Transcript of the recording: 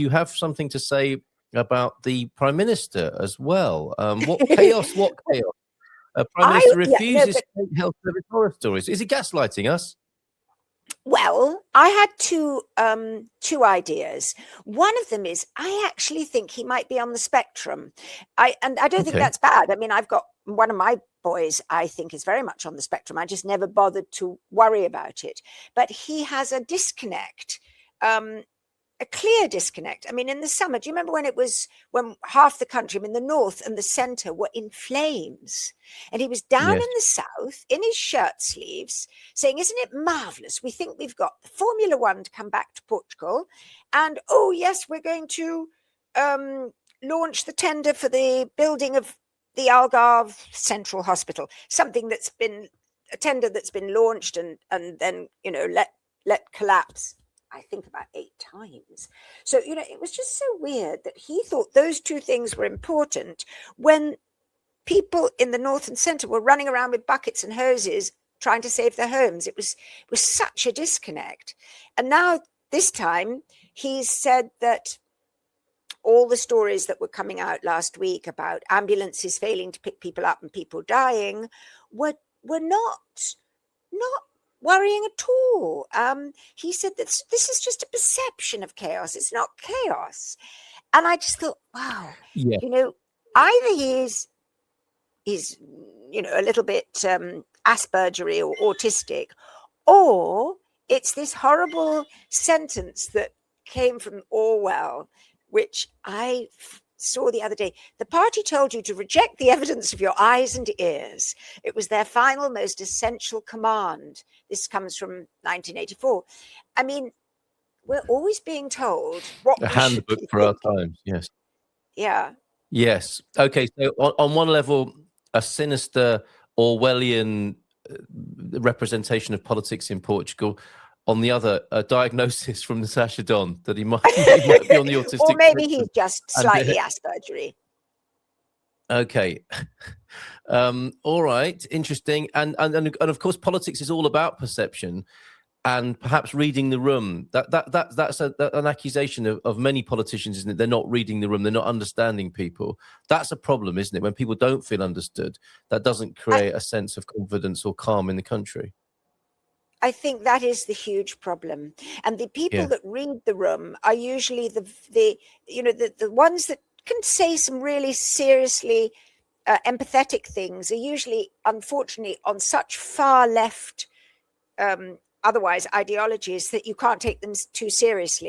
you have something to say about the Prime Minister as well. What chaos, what chaos. Prime Minister refuses to take health service horror stories. Is he gaslighting us? Well, I had two ideas. One of them is I actually think he might be on the spectrum. I don't think that's bad. I mean, I've got one of my boys, I think, is very much on the spectrum. I just never bothered to worry about it. But he has a disconnect, a clear disconnect. I mean, in the summer, do you remember when half the country, I mean, the north and the centre were in flames? And he was down in the south in his shirt sleeves saying, isn't it marvellous? We think we've got Formula One to come back to Portugal. And, oh, yes, we're going to launch the tender for the building of the Algarve Central Hospital, something that's been a tender that's been launched and then, you know, let collapse. I think about 8 times. So, you know, it was just so weird that he thought those two things were important when people in the north and centre were running around with buckets and hoses trying to save their homes. It was such a disconnect. And now this time he's said that all the stories that were coming out last week about ambulances failing to pick people up and people dying were not worrying at all. He said that this is just a perception of chaos. It's not chaos. And I just thought, wow, you know, either he's, you know, a little bit Aspergery or autistic, or it's this horrible sentence that came from Orwell, which I saw the other day. The party told you to reject the evidence of your eyes and ears. It was their final, most essential command. This comes from 1984. I mean, we're always being told what a handbook for our times. Yes. Yeah. Yes. Okay. So on one level, a sinister Orwellian representation of politics in Portugal. On the other, a diagnosis from Natasha Don that he might be on the autistic or maybe spectrum. He's just slightly Aspergery. Okay. All right. Interesting. And of course, politics is all about perception and perhaps reading the room. That's an accusation of many politicians, isn't it? They're not reading the room. They're not understanding people. That's a problem, isn't it? When people don't feel understood, that doesn't create a sense of confidence or calm in the country. I think that is the huge problem. And the people that read the room are usually the ones that can say some really seriously empathetic things are usually, unfortunately, on such far left otherwise ideologies that you can't take them too seriously.